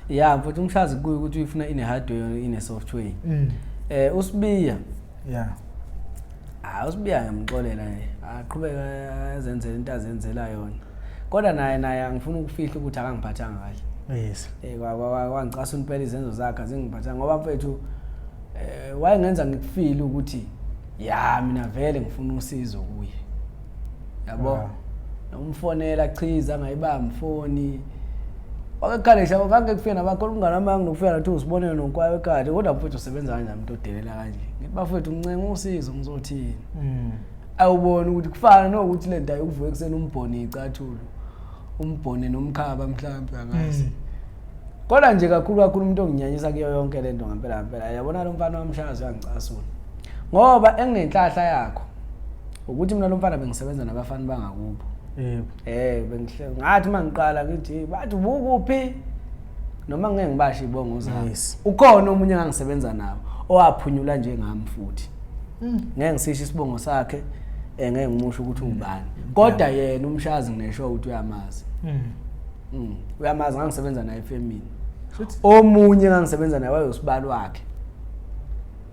Yeah, mfowethu umshazi kuyi ukuthi uyifuna ine hardware ine software. Usibiya. Yeah. Usibiya ngiyamxolela nje. Aqhubeka azenzele into azenzela yona. Kodwa naye angifuna ukufihla ukuthi akangiphathanga kahle. Yes. Wangicasa impela izenzo zakhe azingiphathanga ngoba mfowethu wayengenza ngikufile ukuthi ya mina vele ngifuna usizo kuye. Yabo. Nomfonela chiza angayibamba ifoni. Wakekhalesha kange kufika nabakhona umngane wami ngokufika lathi usibonene nonkwayo ekhaya kodwa mfowethu usebenza kanjani umuntu odelela kanje. Ngithi bafowethu ngicenga usizo ngizothini. Awubona ukuthi kufana nokuthi le nto ayikuvuke kuseni umbhoni icathulo. Umbhoni nomkhaba mhlawumbe angazi. Kodwa nje kakhulu umuntu onginyanyisa kuyo yonke lento ngempela yabona lo mfana wamshazi wangicasula. Ngoba enginenhlahla yakho ukuthi mina lo mfana bengisebenza nabafana bangakubo. Ngathi mangiqala ngithi bathi ukuphi noma ngeke ngibashe ibongo zami. Ukhona omunye engangisebenza nawo owaphunyula njengami futhi. Ngeke ngisisho isibongo sakhe ngeke ngimusho ukuthi ubani. Kodwa yena umshazi nginesho ukuthi uyamazi. Uyamazi ngangisebenza naye efemini. Omunye engangisebenza naye wayosibalo wakhe.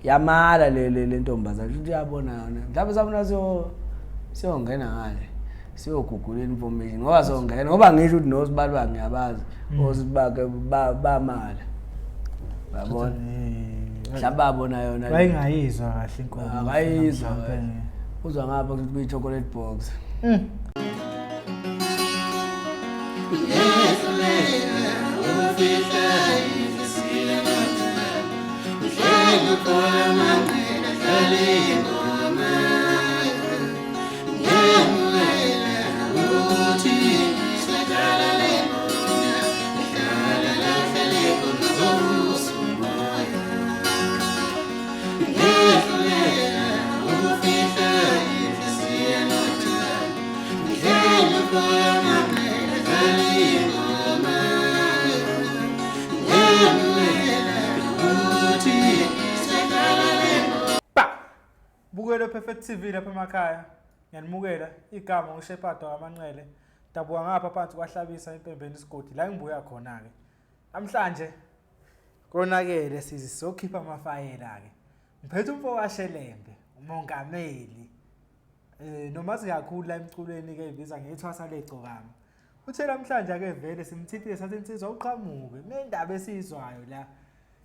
Yamala le ntombazana ukuthi uyabona yona. Mhlawumbe sabona siyongena ngale. Siyogugula information ngoba songena ngoba ngisho ukuthi nosibalo ngiyabazi osibake bamala. Yabona. Mhlawumbe abona yona. Bayingayizwa kahle inkomo. Akayizwa. Uzwa ngapha ukuthi kuyi chocolate box. Bukela Perfect TV lapha emakhaya. Ngiyanimukela igama uShepard waManqele. Dabuka ngapha phansi kwahlabisa empembeni isigodi la ngibuya khona ke. Namhlanje konakele sizokhipha amafayela ke. Ngiphethe umfo kaShelembe, umongameli. Noma singakhulu la emculweni ke ibiza ngethwasa legcokama. Uthe namhlanje ke vele simthithile sathi insizwa uqhamuke. Kunendaba esizwayo la.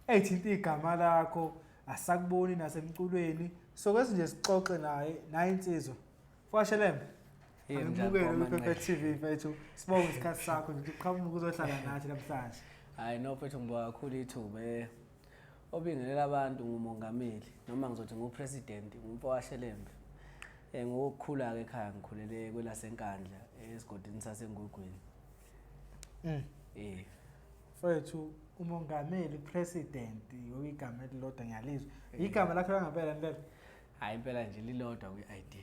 Eyithinta igama lakho asakuboni nasemculweni. So kwesi nje sixoxe naye insizwa. Fashelembe. Ngimukele Perfect TV mfethu. Sibonge isikhathi sakho nje uqhamuka uzohlala nathi namhlanje. Hayi no mfethu ngibonga kakhulu ithuba obingelela abantu ngumongameli noma ngizothi ngupresident ngumfowashelembe. Ngokukhula ke ekhaya ngikhulele kwelasenkandla esigodini sasengugwini. Mfethu umongameli president oyigama elilodwa ngiyalizwa. Igama lakho langempela ngempela. Hayi impela nje lilodwa kwi-ID.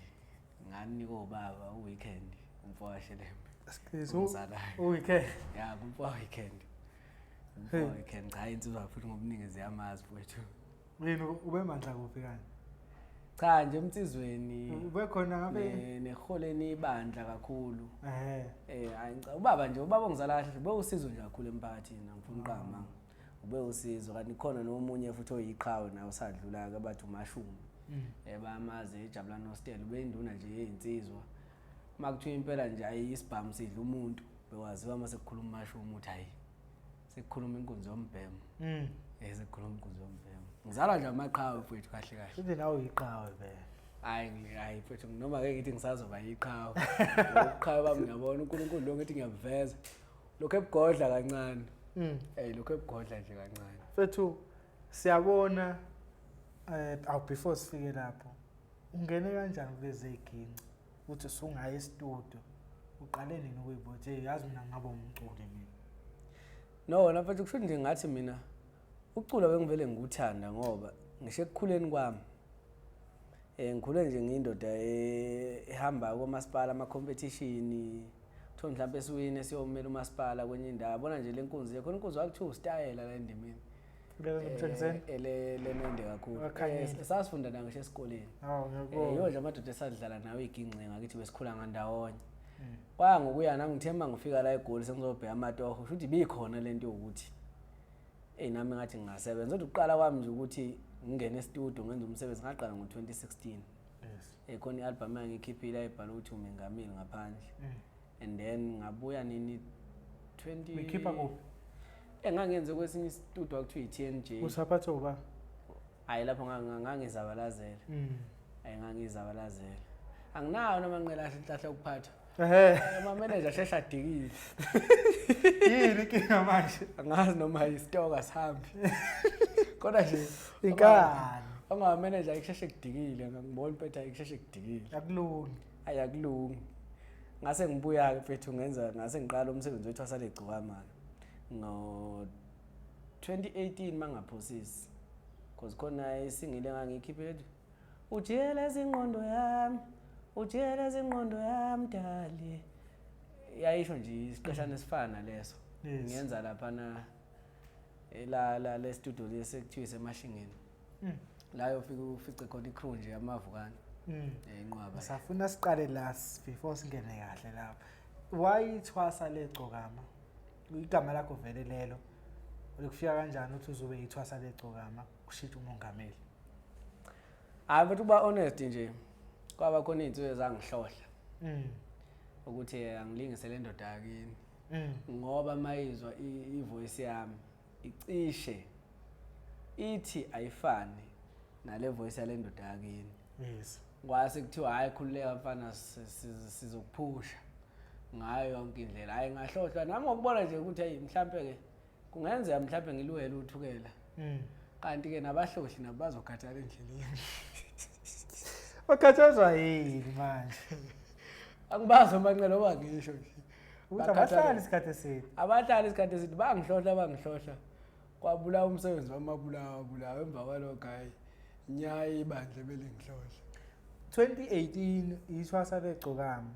Ngani kobaba uweekend umfowashelembe. Weekend. Yeah, umfoweekend. Umfoweekend cha insizwa futhi ngobuningi ziyamazi mfethu. Yini ube mandla kuphi kanje? Cha nje emtsizweni ube khona ngabe neholeni ibandla kakhulu. Ubaba nje ubaba ongizala kahle ube usizo nje kakhulu emphakathini ngifuna uqhama. Ube usizo kanti khona nomunye futhi oyiqhawe naye usadlula ke bathi umashumi. Bamazi ejabulana nostel ube induna nje yezinsizwa. Makuthiwa impela nje ayisibhamu sidla umuntu bewaziwa mase kukhuluma umashumi uthi hayi sekukhuluma inkunzi yombhemo. Sekukhuluma inkunzi yombhemo. Ngizalwa nje amaqhawe mfethu kahle kahle. Uthi nawe uyiqhawe vele. Hayi mfethu noma ke ngithi ngisazoba yiqhawe. Uqhawe bami ngiyabona uNkulunkulu lo ngithi ngiyaveza. Lokho ebugodla kancane. Lokho ebugodla nje kancane. Mfethu siyabona before sifike lapho ungene kanjani kulezi iginci uthi usungayi estudio uqale nini ukuyibothe yazi mina ngaba umculi mina. No na mfethu kusho nje ngathi mina ucula bengivele ngikuthanda ngoba ngisho ekukhuleni kwami ngikhule nje ngiyindoda ehamba komasipala ama competition utho mhlawumbe siwine siyomela umasipala kwenye indawo bona nje lenkunzi khona inkunzi wakuthiwa style la endimini le nende kakhulu sasifunda na ngisho esikoleni yo nje amadoda esadlala nawe iginqe ngakithi besikhula ngandawonye Kwa ngokuya nami ngithemba ngifika la eGoli sengizobheka amatoho ukuthi bikhona lento ukuthi nami ngathi ngingasebenza kodwa uqala kwami nje ukuthi ngingene e-studio ngenza umsebenzi ngaqala ngo-2016 yes khona i-album engikhiphile ayibhala ukuthi umengameli ngaphandle and then ngabuya nini 20 uyikhipha kuphi engangenze kwesinye i-studio akuthiwa i-TNJ usaphatho ba hayi lapho ngangizabalazela ngangizabalazela anginawo noma nqela inhlahla ukuphatha ama manager shesha adikile yini inkinga manje angazi noma i-stock asihambi kodwa nje inkani ongaba manager iksheshe kudikile ngibona impetha iksheshe kudikile akulungi ayakulungi ngase ngibuya ke mfethu ngase ngiqala umsebenzi wethu wasalegcokama ngo 2018 mangaphosisi because khona isingile ngangikhiphe ujiyela izingqondo yami dali yayisho nje isiqeshana esifana leso ngiyenza lapha na le studio lesekuthiwa semashingeni la yofika ufice khona icrew nje yamavukana inqwaba safuna siqale la before singene kahle lapha why ithwasa legcokama igama lakho vele lelo ukufika kanjani uthi uzobe ithwasa legcokama ushitha umongameli but uba honest nje kwaba khona izinto ezangihlohla ukuthi angilingise le ndoda yakini ngoba mayizwa ivoice yami icishe ithi ayifani nale voice yale ndoda yakini yes kwase kuthiwa hayi khululeka mfana sizokuphusha ngayo yonke indlela hayi ngahlohla nami ngokubona nje ukuthi hey mhlambe ke kungenzeka mhlambe ngiluhela uthukela kanti ke nabahlohli nabazokhathala endleleni bakhathazwa yini manje angibazo manqelo wangisho nje ukuthi abahlali isikhathi eside abahlali isikhathi eside bangihlohla kwabula umsebenzi wamabulawa emva kwalokho hayi nyayi ibandle belingihlohla 2018 ithwasa legcokama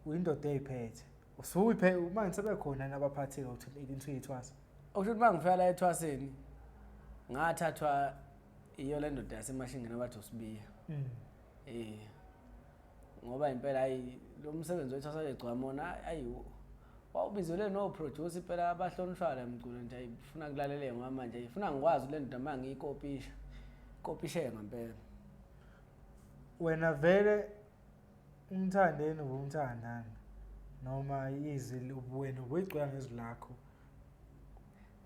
uyindoda eyiphethe usuyiphe uma ngisebekhona nabaphathi ngo-2018 ithwasa okusho mangifika la ethwaseni ngathathwa iyo le ndoda yasemashingeni abathi usibiya ngoba impela hayi lo msebenzi wethwasa legcokama wona hayi wawubizele no producer impela abahlonishwa la emculo nje ayifuna kulalele ngoba manje ifuna ngikwazi le ndoda mangiyikopishe ngempela wena vele umthandeni ubumthandana noma izwi wena ubuyicwa ngezwi lakho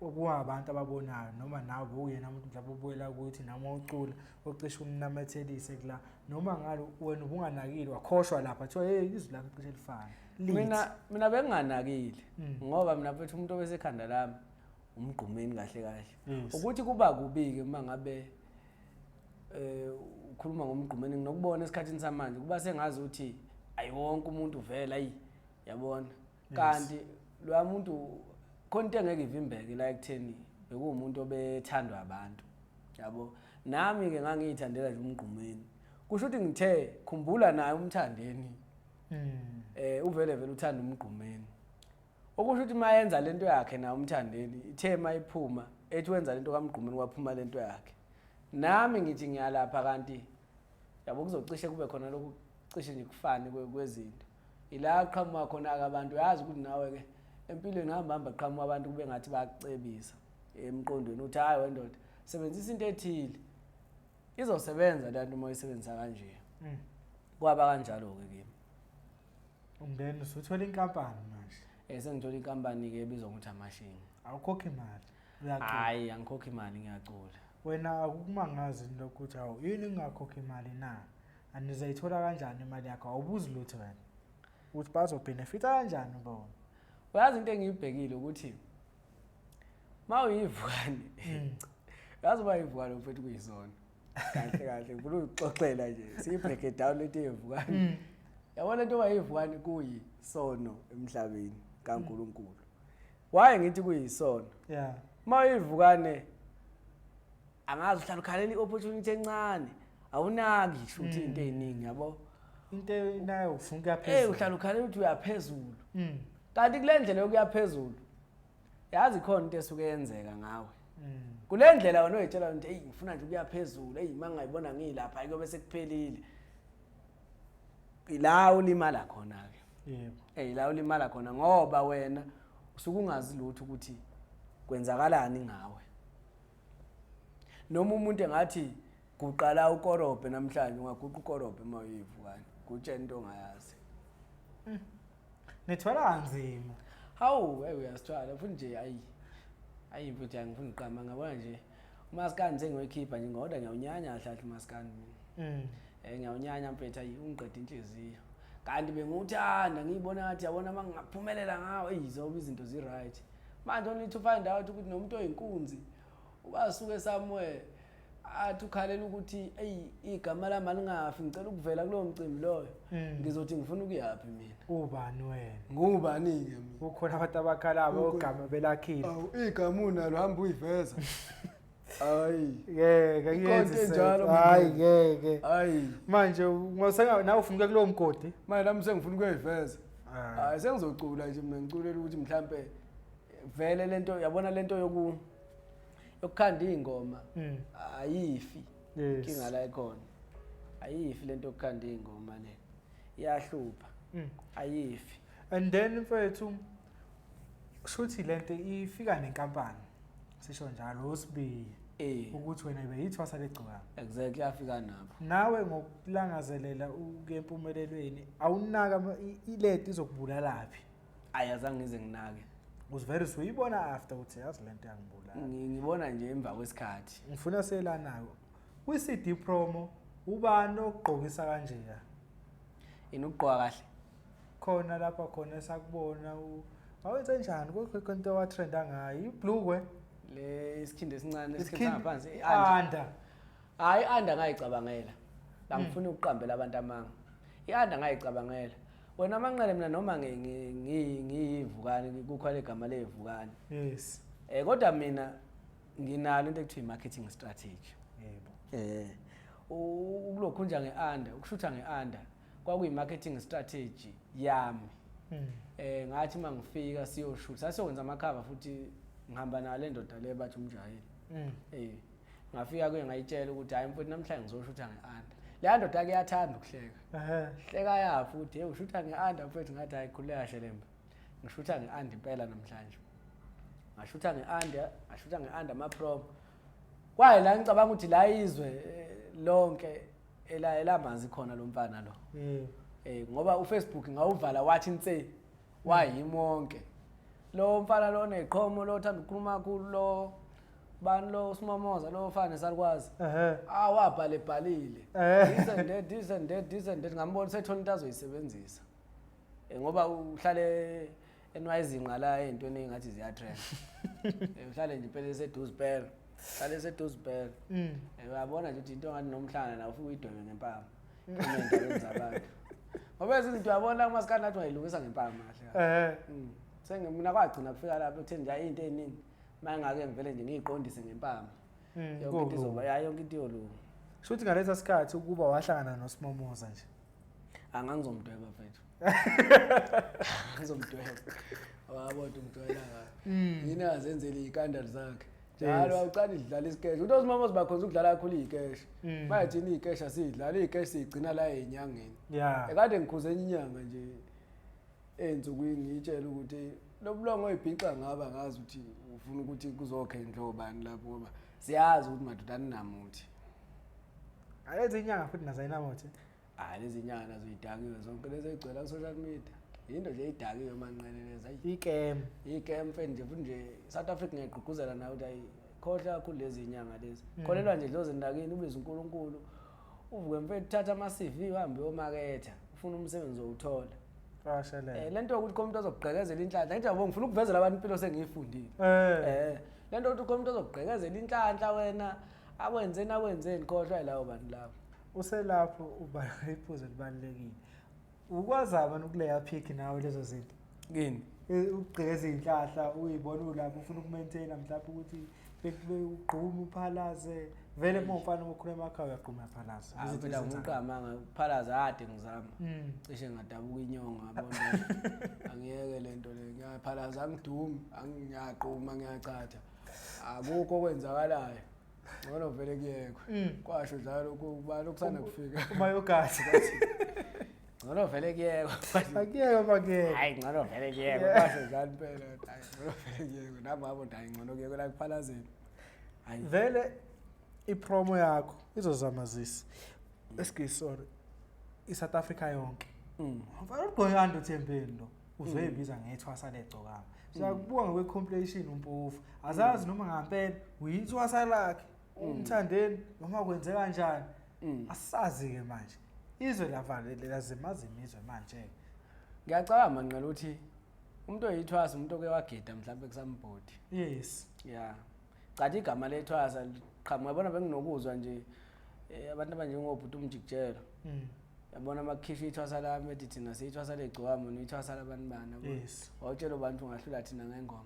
obuwabantu ababonayo noma nawe uyena umuntu mhlawumbe ubuyela ukuthi noma ucula ocishe unamethelise kula noma ngalo wena ubunganakile wakhoshwa lapha kuthiwa hey izwi lakho cishe lifana mina benginganakile ngoba mina mfethu umuntu obesekhanda lami umgqumeni kahle ukuthi kuba kubike uma ngabe ukhuluma ngomgqumeni nginokubona esikhathini samanje kuba sengazi ukuthi ayiwonke umuntu vela yabona kanti lo muntu konke engeke ivimbeke la ekutheni bekuwumuntu obethandwa abantu yabo nami ke ngangiyithandela nje umgqumeni kusho ukuthi ngithe khumbula naye umthandeni uvele uthanda umgqumeni okusho ukuthi mayenza lento yakhe na umthandeni ithe mayiphuma ethi wenza lento kaMgqumeni kwaphuma lento yakhe nami ngithi ngiyalapha kanti yabo kuzocishe kube khona lokhu cishe nje kufane kwezinto ila qhamuka khona abantu yazi ukuthi nawe ke empilweni hamba qhamuka abantu kube ngathi bayakucebisa emqondweni uthi hayi wendoda sebenzisa into ethile izosebenza lanto uma uyisebenzisa kanje kwaba kanjalo ke kimi umndeni usuthola inkampani manje sengithola inkampani ke ebizwa ngokuthi Amashini awukhokhi imali hayi angikhokhi imali ngiyacula wena akukumangazi lokuthi awu yini ngingakhokhi imali na anizayithola kanjani imali yakho awubuzi lutho wena ukuthi bazobenefita kanjani bona uyazi into engiyibhekile ukuthi mawuyivukani yazi bayivukani mfethu kuyizona kahle ngifuna ukuxoxela nje siyibreak down lento yevukani yabona into bayivukani kuyisono emhlabeni kaNkuluNkulu waye ngithi kuyisono mawuyivukane angazi uhlala ukhalela iopportunity encane awunaki shothi into eziningi yabo into nayo ufuna kuyaphezulu uhlala ukhalela ukuthi uyaphezulu kanti kule ndlela yokuyaphezulu yazi khona into esuke yenzeka ngawe kule ndlela wena oyitshela ukuthi hey ngifuna nje ukuyaphezulu hey mangayibona ngilapha kuyobe sekuphelile ila ulimala khona ke yebo la ulimala khona ngoba wena usuke ungazi lutho ukuthi kwenzakalani ngawe noma umuntu engathi kuqala ukorobhe namhlanje ungaguqa ukorobhe uma uyivukani kutshela into ongayazi nithwala kanzima hawu uyasithwala futhi nje ayi mfethu angifuni uqamba ngabona nje umaskandi sengiyoyikhipha nje ngoba ngiyawunyanya kahle umaskandi mina ngiyawunyanya mfethu ayi ungiqeda inhliziyo kanti benguthanda ngiyibona ngathi yabona mangaphumelela ngawo izoba izinto zi-right manje only to find out ukuthi nomuntu oyinkunzi ukasuke somewhere athi ukhalela ukuthi igama lami lingafi ngicela ukuvela kulowo mcimbi loyo ngizothi ngifuna ukuyaphi mina ubani wena ngubani-ke mina kukhona abantu abakhalabo ogama belakhile igama unalo hamba uyiveza hayi ngeke njalo hayi ngeke hayi manje nawe ufuna ukuya kulowo mgodi manje nami sengifuna ukuyiveza hayi sengizocula nje mina ngiculela ukuthi mhlambe vele lento yabona lento yokukhanda ingoma ayifi inkinga la ikhona ayifi lento yokukhanda ingoma le iyahlupha ayifi and then mfethu shuthi lento ifika nenkampani sisho njalo usibiye ukuthi wena beyithwasa legcikwane exactly afika nabo nawe ngokulangazelela ukempumelelweni awunaka ileti izokubulalaphi ayazange ngize nginake uzivele uyibona after uthi yazi lento yangibulala ngibona nje emva kwesikhathi ngifuna sela nayo kwi-CD promo ubani ogqokisa kanje inugqoka kahle khona lapha khona esakubona awenze njani kokho into wa trend ngayo ibhlukwe le isikhindi esincane esikhipha phansi ianda hayi ianda ngayicabangela la ngifuna ukuqambela abantu amanga ianda ngayicabangela wena amanqele mina noma ngiyivukani kukhona igama levukani yes kodwa mina nginalo into ekuthiwa marketing strategy yebo ukulokhunja ngeanda ukushutha ngeanda kwakuyi marketing strategy yami ngathi mangifika siyoshutha sasiyokwenza amakhava futhi ngihamba nale ndoda le bathi umjaheli ngafika kuye ngayitshela ukuthi hayi mfowethu namhlanje ngizoshutha ngeanda le ndoda ke iyathanda ukuhleka hleka ya futhi ushutha ngeanda mfowethu ngathi hayi khuleka shelembe ngishutha ngeanda impela namhlanje ngashutha ngeanda ama-prom kwaye la ngicabanga ukuthi la izwe lonke elamanzi khona lo mfana lo ngoba uFacebook ngawuvala wathi nse wayimonke lo mfana lo neqhomo lo thanda ukukhuluma kakhulu lo bani lo Simomoza lo fana esalukwazi wabhale bhalile this and that ngambona sethona into azoyisebenzisa ngoba uhlale enwayizinqa la ezintweni engathi ziya trend uhlale nje phela eseduzbell hlale eseduzbell uyabona nje ukuthi into ngathi nomhlanga na ufika uyidwebe ngempama endaweni zabantu ngoba izinto uyabona umaskandi nathi wayilungisa ngempama kahle sengimina kwagcina kufika lapho ekutheni nje into eningi mangake ngivele nje ngiyiqondise ngempama yonke into izoba yonke into yolunga shuthi ngalesa sikhathi ukuba wahlangana noSimomoza nje angangizomdweba mfethu ngizomdweba wabona umdwela yina azenzele ikandali zakhe njalo awucala idlala isikesh uthi uSimomoza bakhonza ukudlala kakhulu ikesh bathi ikesh asidlala ikesh sigcina la enyangeni ekade ngikhuze inyanga nje ensukwini ngitshela ukuthi lo bulongo oyibhixa ngaba ngazi ukuthi ufuna ukuthi kuzokhe indlobani lapho ngoba siyazi ukuthi madodana namuthi ayenze inyanga futhi nazayinamuthi lezi inyanga nazo idakiwe zonke lezi egcwela ku social media into nje idakiwe manqele lezi ikem mfethu nje futhi nje South Africa ngiyagqugquzela nawe ukuthi ayikhohle kakhulu lezi inyanga lezi kholelwa nje dloze ndakini ubiza uNkulunkulu uvuke mfethu thatha ama CV uhambe omaketha ufuna umsebenzi owuthola lento ukuthi komuntu azogqekezela inhlanhla ngithi yabo ngifuna ukuvezela abantu impilo sengiyifundile lento ukuthi komuntu azogqekezela inhlanhla wena akwenzeni khohlwa lawo bantu labo uselapho uba iphuzo libalekile ukwazaba nokuleya pick nawe lezo zinto kini ukugqekeza inhlahla uyibona ulapho ufuna ukumaintain mhlawumbe ukuthi bekugquma uphalaze vele mawufana ukukhuluma ekhaya uyagquma phalaze phela ngiqamanga phalaze ade ngizama cishe ngadabuka inyongo ngabona angiyeke lento le ngiyaphalaza angidumi angiyaqhuma ngiyachatha akukho okwenzakalayo ngoba vele kuyekho kwasho njalo kuba lokusana kufika umayogathi ngoba vele kuyekho akuyeka makeke hayi ngoba vele kuyekho kwasho njalo impela hayi ngoba vele kuyekho nami ngabo hayi ngoba kuyekho la kuphalazeni hayi vele ipromo yakho izozamazisa esikisori iSouth Africa yonke. Mfana uGoyanda uThembeni lo uzoyibiza ngethwasa legcokama. Siyakubuka ngokwecompilation umpofu. Azazi noma ngampela uyithwasa lakhe umthandeni noma kwenze kanjani. Asazi ke manje. Izwe lavale lazimazi imizwe manje. Ngiyacabanga manqala ukuthi umuntu oyithwasa umuntu oke wagida mhlawumbe kusambhodi. Yes. Yeah. Cathi igama lethwasa qhamuka yabona benginokuzwa nje abantu abanjengobhuti umjikijelo. Yabona makhishwa ithwasa lami ethi thina siyithwasa legcokama noyithwasa labantu bana. Yes. Wawutshela abantu ungahlula thina ngengoma.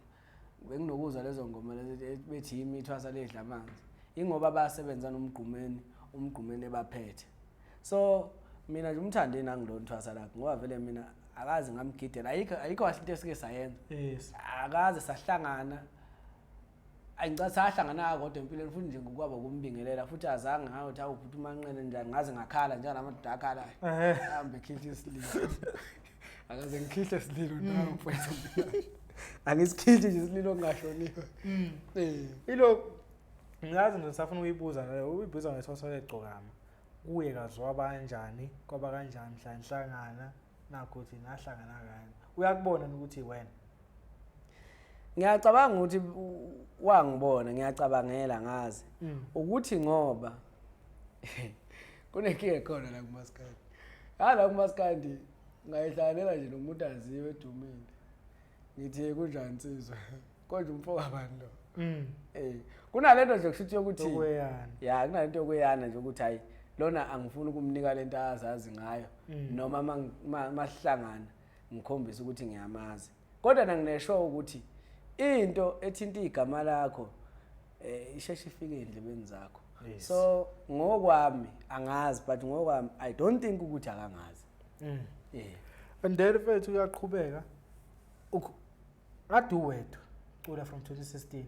Benginokuzwa lezo ngoma lezi bethi yimi ithwasa ledla amanzi. Ingoba bayasebenza umgqumeni ebaphethe. So mina nje umthandeni angilona ithwasa lakhe ngoba vele mina akazi ngamgidela ayikho kahle into esike sayenza. Yes. Akaze sahlangana. Angicathi sahlangana kodwa empilweni futhi nje ngokwaba kumbingelela futhi azange ngayothi awubhuti umanqele njani ngaze ngakhala njalo amadoda akhalayo. Hambe khihle isililo. Akaze ngikhihle isililo nawe mfowethu. Angisikhiphi nje isililo ngashoniwe. Ilo ngiyazi ngisafuna ukuyibuza nayo uyibuza ngethwasa legcokama. Kuye kazwa kanjani kwaba kanjani mhlanhlangana nakho uthi nahlangana kanye. Uyakubona ukuthi wena. Ngiyacabanga ukuthi wangibona ngiyacabangela ngazi ukuthi ngoba kunenkinga khona la kuMaskandi. La kuMaskandi ngayihlanganela nje nomuntu aziwe edumile. Ngithi kunjani insizwa? Konje umfoka bani lo? Kunalento nje kushuthi ukuthi ya kunalento yokuyana nje ukuthi hayi lona angifuni ukumnika lento azazi ngayo noma masihlangana ngikhombisa ukuthi ngiyamazi. Kodwa nanginesho ukuthi into ethinta igama lakho isheshe ifike endlebeni zakho. So ngokwami angazi but ngokwami I don't think ukuthi akangazi. And then mfethu uyaqhubeka adu wethu cula from 2016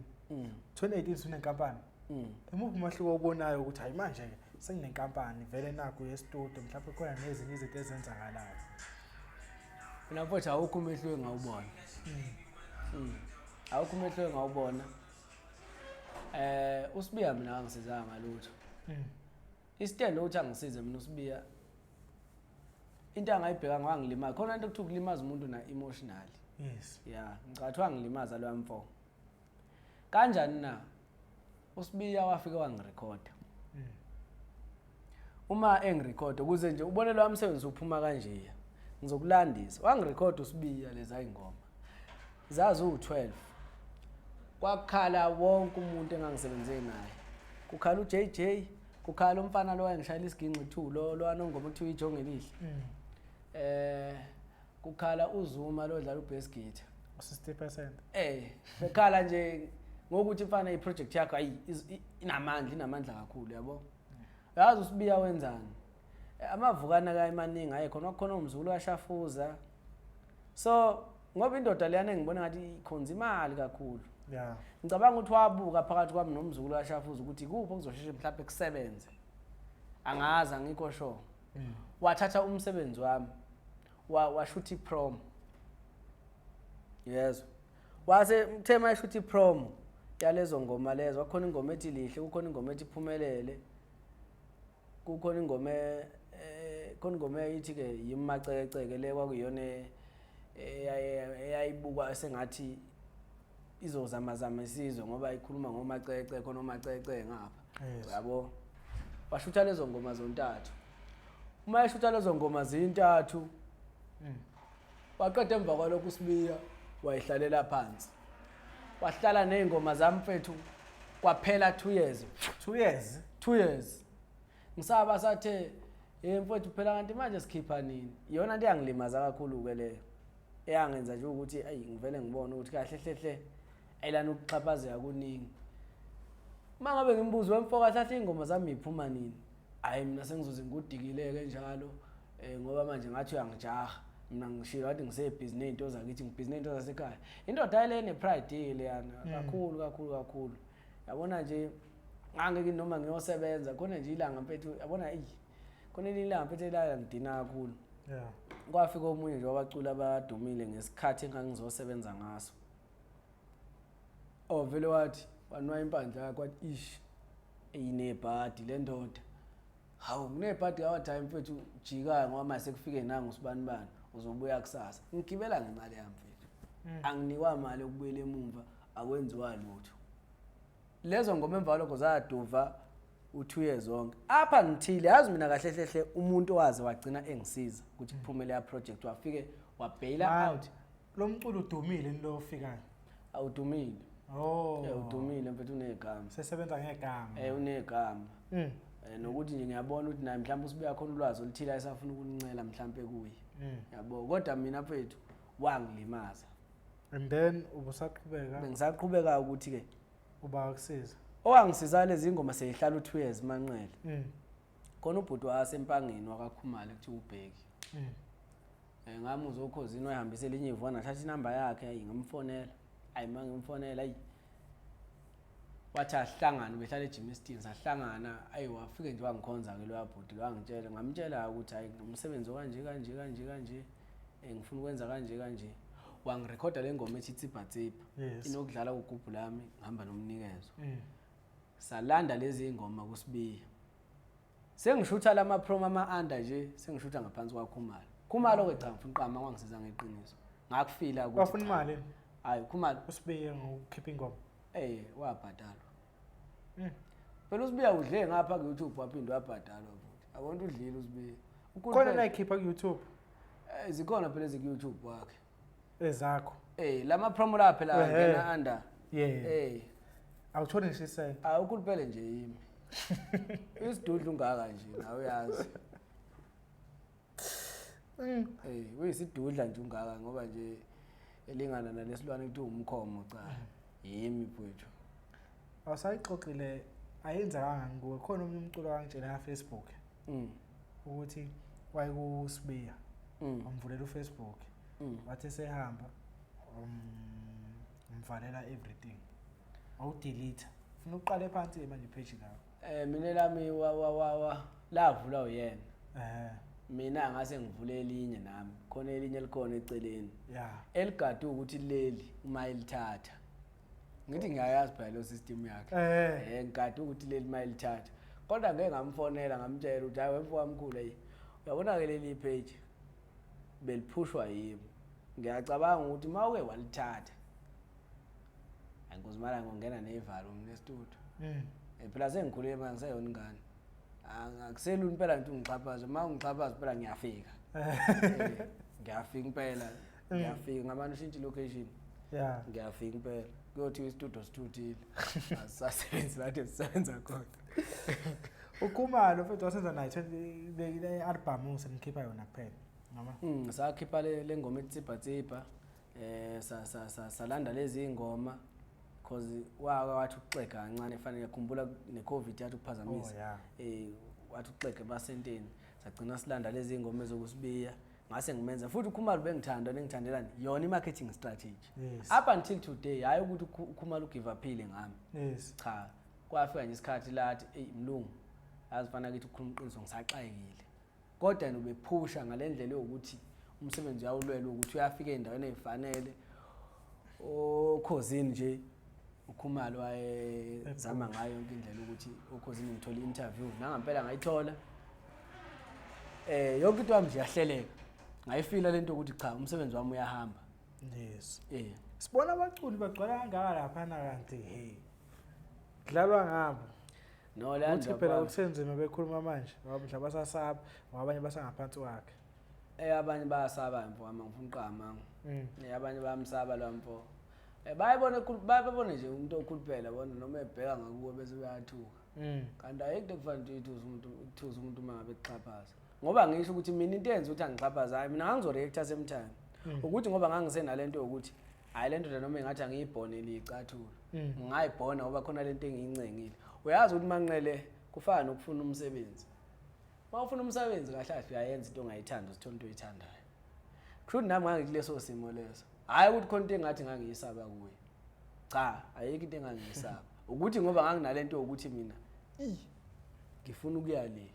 2018 sinenkampani. Emuphi umahluko obonayo ukuthi hayi manje ke senginenkampani vele nakho yestudio mhlawumbe khona nezinye izinto ezenzakalayo. Mina mfowethu awukho umehluko engawubona. Awukho umehluko engawubona. Usibiya mina angisizanga ngalutho. Istand ukuthi angisize mina usibiya. Into angayibheka ngangilimaza. Khona into ukuthi ukulimaza umuntu na emotionally. Yes. Yeah, ngicathu angilimaza lo mfo. Kanjani na? Usibiya wafika wangirecorda. Uma engirecorda ukuze nje ubone lo umsebenzi uphuma kanje. Ngizokulandisa. Wangirecorda usibiya leza ingoma. Zazi u12. Kwakhala wonke umuntu engangisebenze naye. Kukhala uJJ, kukhala umfana lo wayengishayela isiginqi 2 lo anongoma kuthiwa ijonge lihle. Kukhala uZuma lo dlala ubass guitar 60%. Bekhala nje ngokuthi mfana iproject yakho ayi inamandla kakhulu yabo. Yazi usibiya wenzani? Amavukana kayimaningi ayekhona khona umzulu washafuza. So ngoba indoda leyana engibona ngathi ikhonza imali kakhulu. Yeah. Ngicabanga ukuthi wabuka phakathi kwami nomzukulu washafuza ukuthi kuphi okuzosheshe mhlawumbe kusebenze. Angazi angikho sure. Wathatha umsebenzi wami. Washuthi prom. Yes. Wase mthema eshuthi prom yalezo ngoma lezo. Wakhona ingoma ethi lihle, kukhona ingoma ethi phumelele. Kukhona ingoma eyithi ke yimaceceke le kwakuyona eyayibukwa sengathi izozamazama isizwe ngoba ikhuluma ngomacece khona omacece ngapha. Yabo. Washutha lezo ngoma zontathu. Uma eshutha lezo ngoma zintathu waqeda emva kwalokho usibiya wayihlalela phansi. Wahlala nezingoma zami mfethu kwaphela 2 years. 2 years. 2 years. Ngisaba sathe mfethu phela kanti manje sikhipha nini? Iyona into yangilimaza kakhulu ke leyo. Eyangenza nje ukuthi ayi ngivele ngibone ukuthi kahle hle ayilana ukuxhaphazeka kuningi. Mangabe ngimbuzo wemfoka hlathe ingoma zami iphuma nini? Hayi mina sengizoze ngudikileke njalo ngoba manje ngathi uyangijaha. Mina ngishilo wathi ngisebhizinisi into zakithi ngibhizinisi into zasekhaya. Indoda ayilene pride ile yana kakhulu. Yabona nje ngangeke noma ngiyosebenza khona nje ilanga mfethu yabona khona ilanga mfethu elala ngidina kakhulu. Yeah. Kwafika omunye nje wabacula abadumile ngesikhathi engangizosebenza ngaso. Vele wathi wanwa impandla kwathi eyinebhadi le ndoda hawu kunebhadi kawa time mfethu jikayo ngoba mase kufike nangu sibanibani uzobuya kusasa ngigibela ngemali yami mfethu anginikwa imali yokubuyela emuva akwenziwa lutho lezo ngoma emva lokho zaduva u2 years zonke apha ngithile yazi mina kahle hlehle umuntu owazi wagcina engisiza ukuthi kuphumele ya project wafike wabhaila out lo mculo udumile lo ofikayo awudumile udumile mfethu unegama sesebenza ngegama unegama nokuthi nje ngiyabona ukuthi naye mhlawumbe usibuya khona ulwazi oluthile ayisafuna ukuncela mhlawumbe kuye yabo kodwa mina mfethu wangilimaza and then ubusaqhubeka bengisaqhubeka ukuthi ke uba ukusiza owangisiza lezi ingoma seyihlala u2 years manqele khona ubhuti wasempangeni wakakhumala ekuthiwa ubheki ngami uzokhozini wayihambise elinye ivona thatha inamba yakhe ayi ngamfonela ayi mangimfonela ayi wathi ahlangana behlala eGymnastic sahlangana ayi wafike nje wangikhonza ke lo yabhuti wangitshela ngamtshela ukuthi hayi umsebenzi kanje ngifuna ukwenza kanje wangirekhoda le ngoma ethi Tsipa Tsipa inokudlala kugubhu lami ngihamba nomnikezo salanda lezi ingoma kusibiya sengishutha lama promo ama-under nje sengishutha ngaphansi kwaKhumalo Khumalo ke cha ngifuna uqama wangisiza ngeqiniso ngakufila ukuthi wafuna imali hayi Khumalo usibiye ngokukhipha ingoma wabhadalwa phela usibiya udle ngapha ku-YouTube waphinde wabhadalwa futhi abonto udlile usibiya khona nayikhipha ku-YouTube zikhona phela ku-YouTube wakhe ezakho lama promo la phela ngena under awuthoni ngishisele ukhuluphele nje yimi isidudla ungaka nje nawe uyazi uyisidudla nje ungaka ngoba nje elingana nalesilwane kuthiwa umkhomo cha yimi mfowethu awusayixoxile ayenzakanga nguwe khona umunye umculo wangitshela ka Facebook ukuthi wayekusibiya amvulela uFacebook wathi sehamba umvalela everything awudelete ufuna uqale phansi manje page lawo mina lami lavula uyena mina ngase ngivule elinye nami khona elinye likhona eceleni eligadu ukuthi leli uma ilithatha ngithi ngiyayazi phela lo system yakhe ngigadu ukuthi leli uma ilithatha kodwa ngeke ngamfonela ngamtshela ukuthi hayi wemfo wamkhulu ayi uyabona ke leli page beliphushwa yimi ngiyacabanga ukuthi mawuke walithatha angikuzimala ngongena nevalo ngestudio phela sengikhulule manje ngisayona ingane akuseluni impela ngithi ungixhaphaza uma ungixhaphaza phela ngiyafika ngiyafika impela ngiyafika ngabantu ushintsha location ngiyafika impela kuyothi istudio sithuthile asisasebenzi lapho sisebenza khona uKhumalo mfethu wasenza nayo le album senikhipha yona kuphela noma sakhipha le ngoma ethi Tsipa Tsipa salanda lezi ingoma because wathi ukuxega kancane efanele yakhumbula neCovid yathi ukuphazamisa wathi ukuxega basenteni sagcina silanda lezi ingoma ezokusibiya ngase ngimenza futhi uKhumalo bengithanda nengithandelani yona imarketing strategy up until today hayi ukuthi uKhumalo ugive uphile ngami cha kwafika nje isikhathi lathi mlungu azifana kithi ukukhuluma iqiniso ngisaxayekile kodwa nobephusha ngalendlela yokuthi umsebenzi uyawulwela ukuthi uyafika endaweni ezifanele okhosini nje uKhumalo wayezama ngayo yonke indlela ukuthi okhosini ngithola interview nangempela ngayithola yonke into yami nje yahleleka ngayifila lento ukuthi cha umsebenzi wami uyahamba sibona abaculi bagcwala kangaka lapha na kanti dlalwa ngabo no la uthi phela ukusenzima bekhuluma manje ngoba mhlawumbe basasaba abanye basangaphansi kwakhe abanye bayasaba mfo wami ngifuna uqama abanye bayamsaba lo mfo bayibone nje umuntu okhuluphela bona noma ebheka ngakuwe bese uyathuka kanti ayikho kufanele ukuthuza umuntu uma ngabe exhaphaza ngoba ngisho ukuthi mina into yenza ukuthi angixhaphaza hayi mina ngangizoreacta same time ukuthi ngoba ngangisenalento ukuthi hayi lento noma engathi angiyibhone licathula ngayibhona ngoba khona lento engiyincengile uyazi ukuthi manqele kufana nokufuna umsebenzi mawufuna umsebenzi kahle kahle uyayenza into ongayithanda usithola into oyithandayo kusho nami ngangikuleso simo leso hayi ukuthi khona into engathi ngangiyisaba kuwe cha ayikho into engangiyisaba ukuthi ngoba nganginalento ukuthi mina ngifuna ukuya le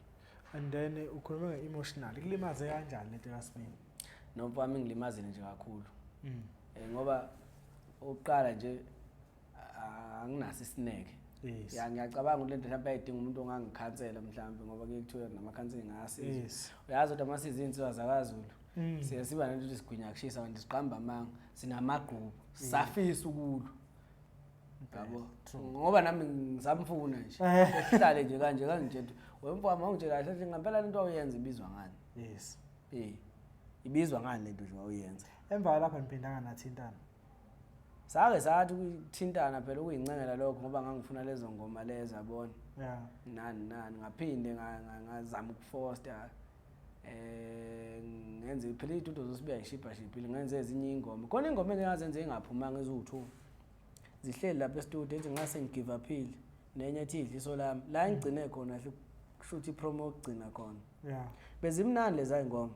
and then ukhuluma nge-emotional kulimaze kanjani lento kaSibini nomfo wami ngilimazile nje kakhulu ngoba uqala nje anginaso isineke Yes. Ya ngiyacabanga ukuthi lento mhlawumbe ayidinga umuntu ongangikhansela mhlawumbe ngoba kuyekuthiwa namakhansela ngasiza. Uyazi ukuthi amasizi insizwa zakaZulu. Siya siba nento sigwinya kushisa kanti siqamba amanga sinamagroup safisa ukulu. Yabo. Ngoba nami ngizamfuna nje. Ehlale nje kanje kanje wemfama ungithe kahle nje ngempela lento oyenza ibizwa ngani? Yes. Ibizwa ngani lento nje oyenza? Emva lapha niphindanga nathintana. Sake sathi ukuthintana phela ukuyincengela lokho ngoba ngangifuna lezo ngoma lezo yabona. Yeah. Nani ngaphinde ngazama ukufoster ngenze phela idudo zosibuya yishipha shiphile ngenze ezinye ingoma. Khona ingoma engazenze engaphumanga eziwu2. Zihleli lapha e-studio ethi ngase ngigive uphile nenye ethi idliso lami la ngigcine khona kushuthi promo ogcina khona. Yeah. Bezimnandi leza ingoma.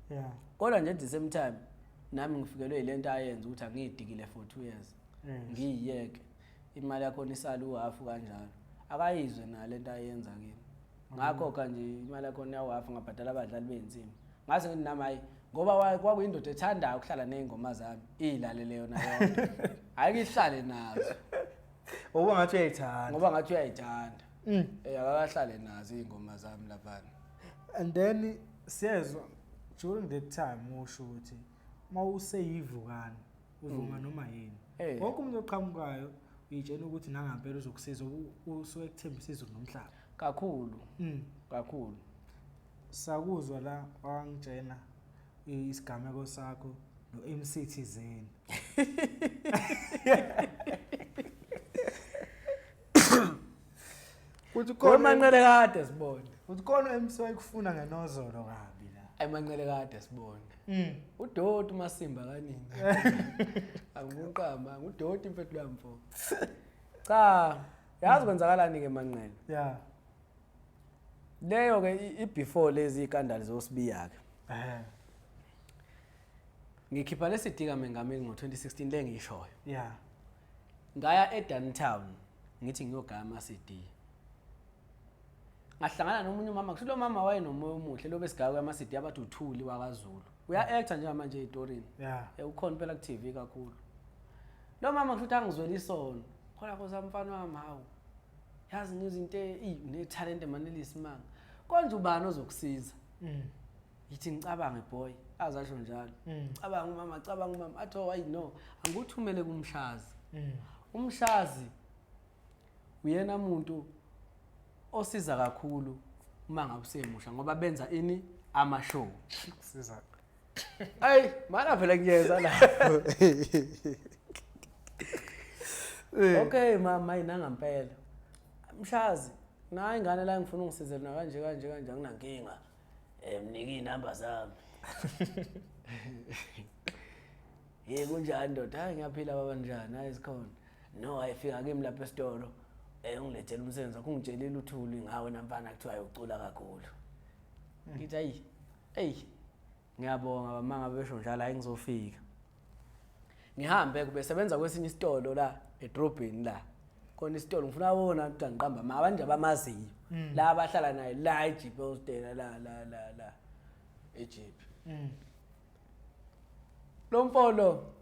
Yeah. Kodwa nje at the same time nami ngifikelwe ilento ayenza ukuthi angidikile for 2 years. Ngiyiyeke imali yakho nisala uhafu kanjalo. Akayizwe na lento ayenza kimi. Ngakho kanje imali yakho niyawafu ngabhadala abadlali benzima. Ngase ngithi nami hayi ngoba kwakuyindoda ethandayo ukuhlala nezingoma zami ilalele yona yonke. Ayikihlale nazo. Ngoba ngathi uyayithanda. Ngoba ngathi uyayithanda. Akakahlale nazo izingoma zami lapha. And then siyezwa during that time usho ukuthi mawuseyivukana uvunga noma yini. Wonke umuntu oqhamukayo uyitshela ukuthi nangampela uzokusiza usuke ekuthembisa izulu nomhlaba. Kakhulu. Kakhulu. Sakuzwa la wangitshena isigameko sakho no-MC Thizeni. Uthi khona manqele kade sibone. Uthi khona MC wayekufuna ngenozolo kabi la. Ayimanqele kade sibone. Udoti Masimba kaningi. Angiqamba, ngudoti imfethu yamfo. Cha, yazi kwenzakalani ke manqele? Yeah. Leyo ke before lezi ikandali zosibiya ke. Ngikhipha lesidika mengameli ngo2016 lengishoyo. Yeah. Ngaya eDowntown ngithi ngiyogama CD. Ngahlangana nomunye umama, kusho lo mama wayenomoya omuhle lo besigaya kwaMaCD abathi uThuli wakaZulu. Uya actor nje manje eTorini. Yeah. Ukhona phela ku TV kakhulu. Lo mama kusho ukuthi angizwela isono. Khona kosamfana wami hawo. Yazi ngizinto une talent emanelisimanga. Konje ubani ozokusiza? Yithi ngicabange boy, azasho njalo. Cabanga umama, athi oh I know, angikuthumele kumshazi. Umshazi uyena umuntu osiza kakhulu uma ngabe usemusha ngoba benza ini ama-show. Kusiza. Hayi, mana phela ngiyeza la. Okay mama inangampela. Mshazi, nayi ingane la ngifuna ungisizele na kanje anginankinga. Mnika inamba zami. Kunjani ndoda? Hayi ngiyaphila baba njani? Hayi sikhona. No, ayifika kimi lapha esitolo. Ungilethela umsebenzi wakho ungitshelile uThuli ngawe namfana kuthiwa ayucula kakhulu. Ngithi ngiyabonga bamanga besho njalo hayi ngizofika. Ngihambe kube sebenza kwesinye isitolo la edrobheni la. Khona isitolo ngifuna wona ukuthi angiqamba abantu abamaziyo. La abahlala naye la eJP Hostel la eJP. Lo mfolo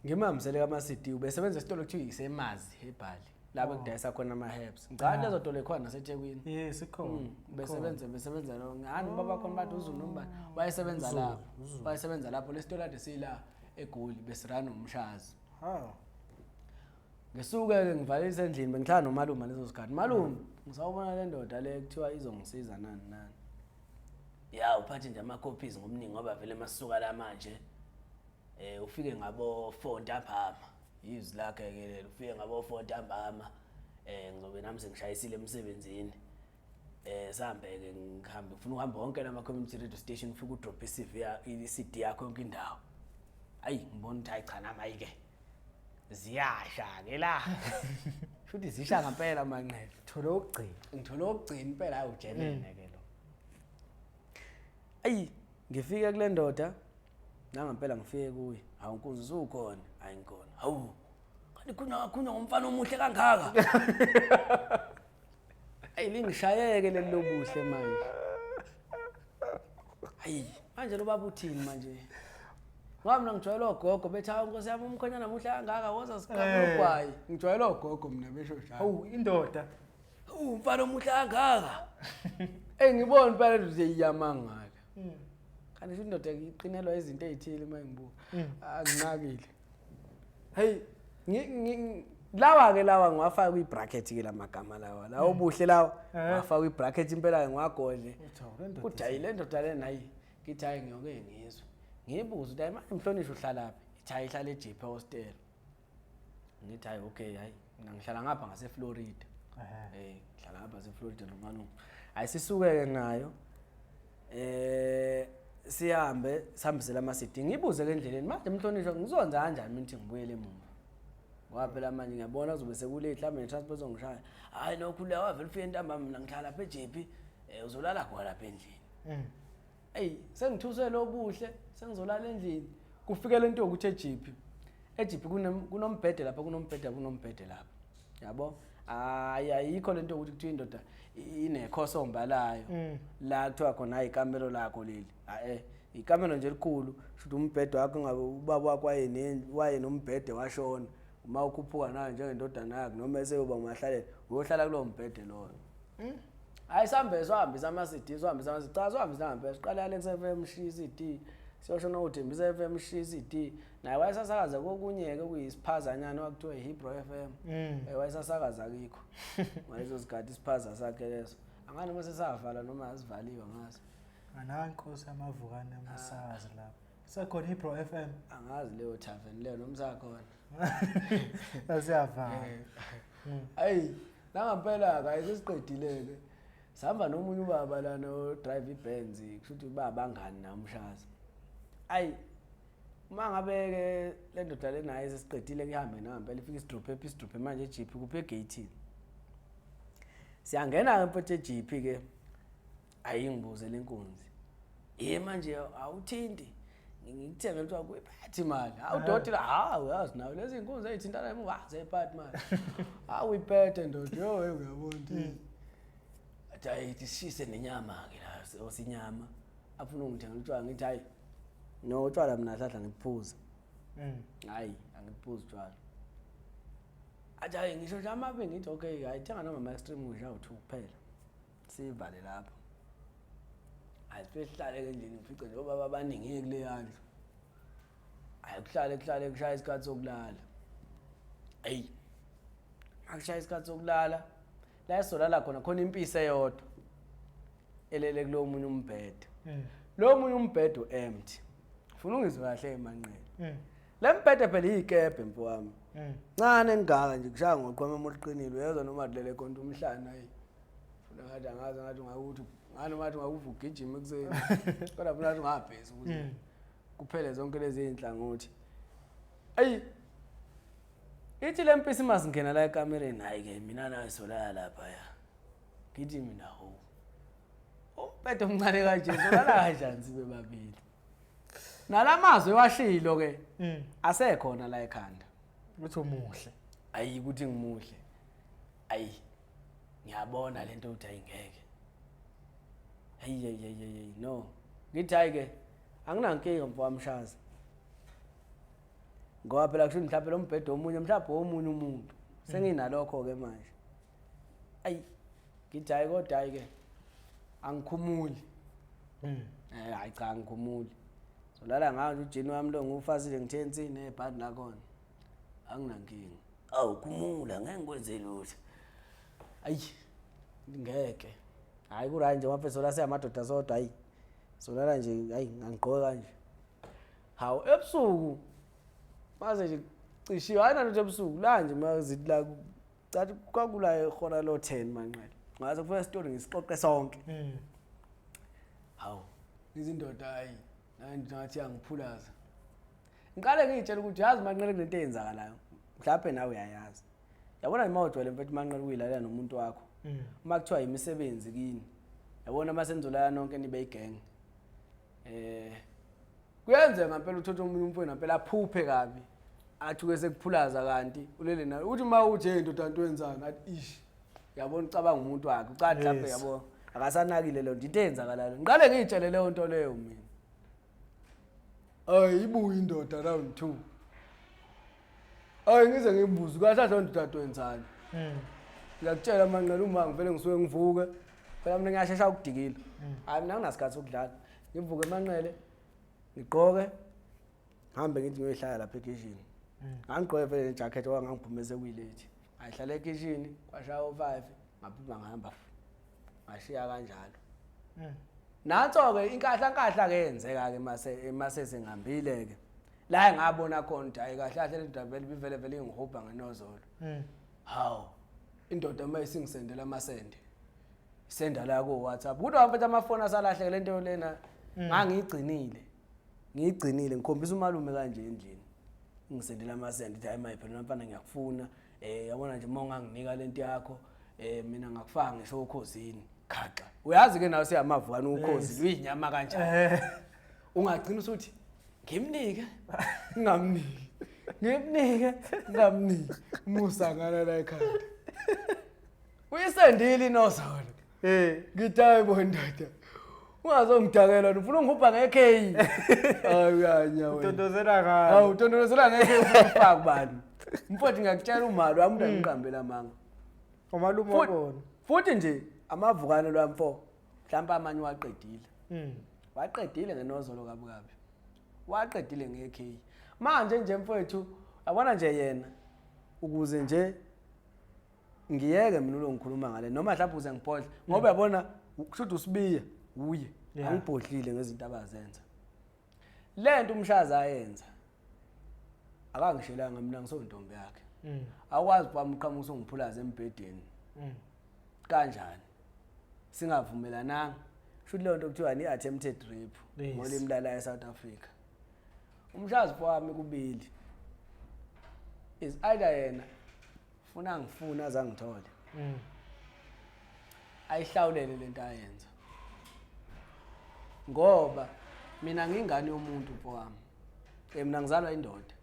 ngimamsele kaMaCD ubesebenza isitolo kuthiwa isemazi eBhali. Lapho kudayisa khona ama-herbs. Ngicela lezo tolo ekhona naseThekwini. Yes, ikhona. Besebenza lo. Ngani baba khona bathi uZulu nombani. Wayesebenza lapho. Wayesebenza lapho lesitolo ade sila eGoli besirana umshazi. Ngesuke ke ngivalisa endlini bengihlala nomalume lezo sikhathi. Malume, ngisawubona le ndoda le kuthiwa izongisiza nani. Ya uphathe nje ama copies ngomningi ngoba vele masisuka la manje. Ufike ngabo 4 ntambama. Izwi lakhe ke lelo ufike ngabo 4 ntambama. Ngizobe nami sengishayisile emsebenzini. Sambe ke ngihambe ufuna uhamba wonke nama community radio station ufike udrop iCV iCD yakho yonke indawo. Hayi ngibona ukuthi hayi cha nama yike. Ziyasha ke la. Futhi zisha ngempela manqele. Thola ukugcina. Ngithola ukugcina impela hayi ujelene ke lo. Ayi ngifike kule ndoda nangempela ngifike kuye. Hawu Nkunzi usukhona, hayi ngikona. Hawu. Kanti kunya ngomfana omuhle kangaka. Ayi lingishayeke leli lobuhle manje. Hayi manje lo baba uthini manje? ngoba mina ngijwayele ogogo bethi hawu Nkosi yami umkhonyana namuhla kangaka woza siqhamuka ugwayi ngijwayele ogogo mina besho njalo Hawu indoda. Umfana omuhla kangaka ngibona impela nje iyamangala kanti nje indoda iqinelwa izinto ezithile mayengibuka anginakile hey lawa ke lawa ngiwafaka kwi-bracket ke lamagama lawa lawo obuhle lawa ngafaka kwi-bracket impela ke ngiwagodle kuthi hayi le ndoda le nayi ngithi hayi ngiyoke ngizwe ngibuza ukuthi hayi manje Mhlonishwa uhlalaphi ithi hayi ihlala eJP Hostel ngithi hayi okay hayi mina ngihlala ngapha ngase Florida ngihlala ngapha ngase Florida nomalume hayi sisuke ke ngayo sihambe sihambisela ama-CD ngibuze ke endleleni manje Mhlonishwa ngizonza kanjani mina ukuthi ngibuyele emuva ngoba phela manje ngiyabona kuzobe sekule mhlawumbe netransport ongishaya hayi nokhuleka wavela ufike ntambama mina ngihlala lapha eJP uzolala khona lapha endlini sengithuswe lobuhle sengizolala endlini kufike lento yokuthi eJP kunombhede lapha yabo ayikho lento yokuthi kuthiwa indoda inekhoso ombalayo la kuthiwa khona ikamelo lakho leli ikamelo nje elikhulu shothi umbhede wakho ngabe ubaba wakho waye nombhede washona uma ukhuphuka nayo njengendodana yakhe noma eseyoba umahlalela uyohlala kulowo mbhede loyo hayi sihambisa ama-CD cha sohambisa ngempela siqala Alex FM shiya i-CD siyoshona uThembisa FM shiya i-CD naye wayesasakaza kokunye-ke okuyisiphazanyana wakuthiwa i-Hebrew FM wayesasakaza kikho ngalezo sikhathi isiphaza sakhe leso angani uma sesavala noma asivaliwe ngaso Anankosi amavukane amasakazi lapho sekhona i-Hebrew FM angazi leyo tavern leyo noma sakhona asiyavala hayi nangempela ke ayisiqedile-ke sihamba nomunye ubaba lana odrive iBenz kusho ukuthi babangani namshazi ayi uma ngabe-ke le ndoda le naye sesiqedile kuhambe nangempela ifike isidrophe manje eJP kuphi egeyithini siyangena-ke mfethu eJP-ke ayingibuze le nkunzi manje awuthinti ngikuthenge kuthiwa kuyiphathi imali awudoti la hawu yazi nawe lezi nkunzi ezithintana emuva zephathi mali hawu iphethe ndoda yo uyabona athi ayithi sishise nenyama-ke la osinyama afuna ungithengela utshwala ngithi hayi no utshwala mina hlahla ngiphuza hayi angiphuzi utshwala athi hayi ngisho nje amabe ngithi okay hayi thenga noma ama-extreme ngisho awu-2 kuphela siyivale lapho ayisihlale-ke endlini ngifice nje obaba abaningi kule yandlu hayi kuhlale kushaya isikhathi sokulala hayi akushaya isikhathi sokulala la esolala khona impisi eyodwa elele kulo munye umbhede lo munye umbhede empty ufuna ungizwe kahle emanqele le mbhede phela iyikebhe mfo wami ncane engaka nje kushaya ngoqhweme emoliqinile uyezwa noma kulele konke umhlana hayi funa ngathi ngathi ngakuthi ngathi ngakuva ugijima ekuseni kodwa funa ngathi ngabhezi ukuthi kuphele zonke lezi inhlangothi ayi ithi le mpisi masingena la ekamereni hayi ke mina nawe solala lapha ya ngithi mina ho umphethe omncane kanje solala kanjani sibe babili nalamazwe washilo ke asekhona la ekhanda ukuthi umuhle ayi ukuthi ngimuhle ayi ngiyabona lento ukuthi ayingeke hey no ngithi hayi ke anginankinga mfowamshazi ngoba phela kusho mhlawumbe lo mbhede omunye mhlawumbe omunye umuntu senginalokho ke manje ayi ngithi hayi kodwa hayi ke angikhumuli hayi cha angikhumuli solala ngayo nje ujini wami lo ngufasile ngithe insini nebhadi lakhona anginankinga awukhumula ngeke ngikwenze lutho ayi ngeke hayi kurayi nje waphe sola seyamadoda sodwa hayi solala nje hayi ngangigqoka kanje hawu ebusuku maze nje cishiwe hayi nalutho ebusuku la nje mazithi la cathi kwakula ehora lo 10 manqele ngaze kufika story ngisixoxe sonke hawu izindoda hayi nandi ngathi yangiphulaza ngiqale ngitshela ukuthi yazi manqele kunento eyenzakalayo mhlawumbe nawe uyayazi yabona imawujwele mfethu manqele kuyilalela nomuntu wakho uma kuthiwa imisebenzi kini yabona masenzolala nonke nibe igang kuyenzeka ngempela uthatha umunye umfowenu ngempela aphuphe kabi athuke sekuphulaza kanti ulele naye uthi uma uthi hey ndoda into wenzani athi ish yabona ucabanga umuntu wakhe ucathi mhlawumbe yabo akasanakile lo nto into eyenzakalayo ngiqale ngiyitshele leyo nto leyo mina Hayi ibuye indoda round 2. Hayi ngize ngibuza kahle ndoda wenzani. Ngiyakutshela manqele uma ngivele ngisuke ngivuke. Phela mina ngiyashesha ukudikila. Hayi mina nginasikhathi sokudlala. Ngivuke emanqele ngigqoke ngihambe ngithi ngiyohlala lapha ekitchen. Ngangigqoke vele ijacket owangangiphumeze kuyilate. Ayihlala ekitchen kwashaya u5 ngaphuma ngihamba. Ngashiya kanjalo. Nanso ke inkahla ke yenzeka ke mase sengihambile ke. La ngabona khona ukuthi hayi kahle le ndaba vele ingihopha ngenozolo. Hawu indoda mayisingisendela amasende. Isenda la ku WhatsApp. Kuthi waphethe amafoni asalahleke lento lena ngangigcinile. Ngigcinile ngikhombisa umalume kanje endlini. Ngisendela amasende ukuthi hayi mayiphela mfana ngiyakufuna. Yabona nje uma unganginika lento yakho mina ngakufaka ngisho ukhosini. Khaxa. Uyazi ke nawe siyamavukana ukhozi luyinyama kanjani. Ungagcina usuthi ngimnike ngingamniki. Ngimnike ngingamniki. Musa ngala la ekhaya. Uyisendile inozolo. Ngithi hayi bo ndoda. Ungazongidakela ufuna ungihupha ngekheyi. Hayi uyanya wena. Utondozela ngani? Hawu utondozela ngekheyi ufaka kubani? Mfowethu ngiyakutshela umali wami ngiqambela manga. Umalume wabona. Futhi nje amavukane lwamfo mhlawumbe amanye waqedile. Waqedile ngenozolo kabukabi. Waqedile ngekheyi. Manje nje mfowethu yabona nje yena ukuze nje ngiyeke mina lo ngikhuluma ngale noma mhlawumbe uze ngibhodle ngoba yabona kushuthi usibiya uye angibhodlile ngezinto abazenza. Lento umshazi ayenza akangishelanga mina ngisontombi yakhe. Akwazi kwami uqhamuka ungiphulaza embedeni. Kanjani? Singavumelananga. Shuthi le nto kuthiwa ni attempted rape ngolimi lala eSouth Africa. Umshazi wami kubili. Is either yena ufuna ngifuna azangithole. Ayihlawulele lento ayenza. Ngoba mina ngingane yomuntu mfowami. Mina ngizalwa indoda.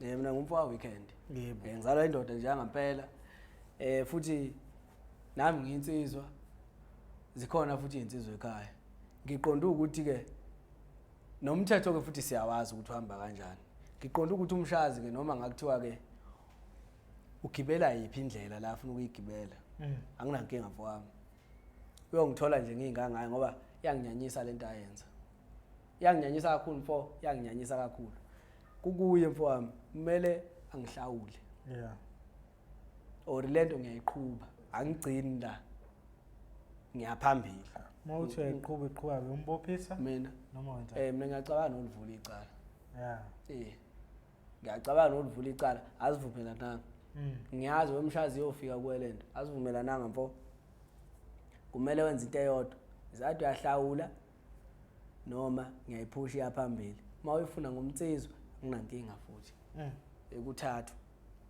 Mina ngumfowabo weekend. Ngizalwa indoda nje ngempela. Futhi nami ngiyinsizwa. Zikhona futhi insizwe ekhaya. Ngiqonda ukuthi ke nomthetho ke futhi siyawazi ukuthi uhamba kanjani. Ngiqonda ukuthi umshazi ke noma ngakuthiwa ke ugibela yipi indlela la afuna ukuyigibela. Anginankinga mfowami. Uyongithola nje nginganga ngoba yanginyanyisa lento ayenza. Yanginyanyisa kakhulu mfo, yanginyanyisa kakhulu. Kukuye mfowami, kumele angihlawule. Or lento ngiyayiqhubha, angigcini la. Ngiyaphambili. Mawuthi uyayiqhubha umbophisa mina noma wenzani? Mina ngiyacabanga nolivula icala. Ngiyacabanga nolivula icala, azivumelananga. Ngiyazi wemshazi yofika kuwelento, azivumelananga mfo. Kumele wenze into eyodwa. Izathi uyahlawula noma ngiyayiphusha yaphambili. Mawuyifuna ngomtsizwa, nginankinga futhi. Ekuthathu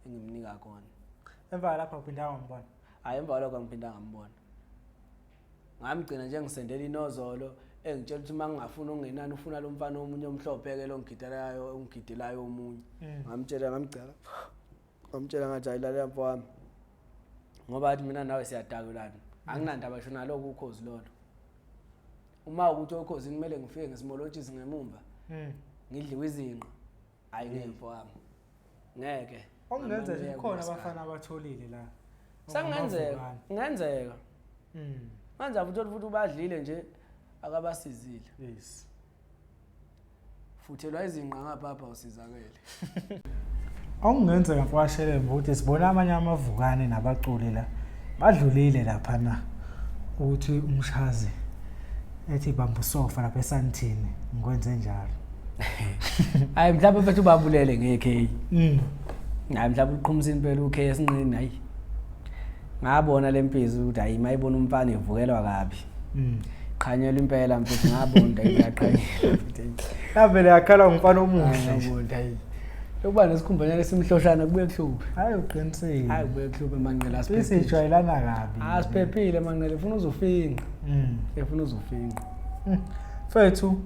engimnika khona. Emva lapha uphindanga ngibona. Hayi emva lokho angiphindanga ngibona. Ngamgcina nje ngisendela inozolo engitshela ukuthi mangingafuna ungenani ufuna lo mfana omunye omhlophe ke lo ngigidelayo omunye. Ngamtshela ngamtshela ngathi ayilala mfowami. Ngoba athi mina nawe siyadakulana. Anginandaba sho naloko ukhozi lolo. Uma ukuthi ukhozi kumele ngifike ngesimolotshisi ngemumva. Ngidliwe izinqa. Hayi ngeke mfowami. Ngeke. Okungenza nje khona abafana abatholile la. Ngenzeka. Manje abuthola futhi ubadlile nje akabasizile. Yes. Futhelwa izinqa ngapha usizakele. Okungenzeka mfowashele ukuthi sibona amanye amavukane nabaculi la badlulile lapha na ukuthi umshazi ethi bamba sofa lapha eSandton ngikwenze njalo. Hayi mhlawumbe mfethu ubabulele ngekheyi. Hayi mhlawumbe uqhumisa impela ukhe esinqini hayi. Ngabona lempizo ukuthi hayi mayibona umfana evukelwa kabi. Qhanyela impela mfethu ngabona iyaqhanyela mfethu. Yavele yakhala umfana omuhle ngabona hayi. Lokuba nesikhumbanyana esimhloshana kubuye kuhluphe. Hayi uqinisile. Hayi kubuye kuhluphe manqela siphephe. Sijwayelana kabi. Asiphephile manqela ufuna uzofinqa. Efuna uzofinqa. Fethu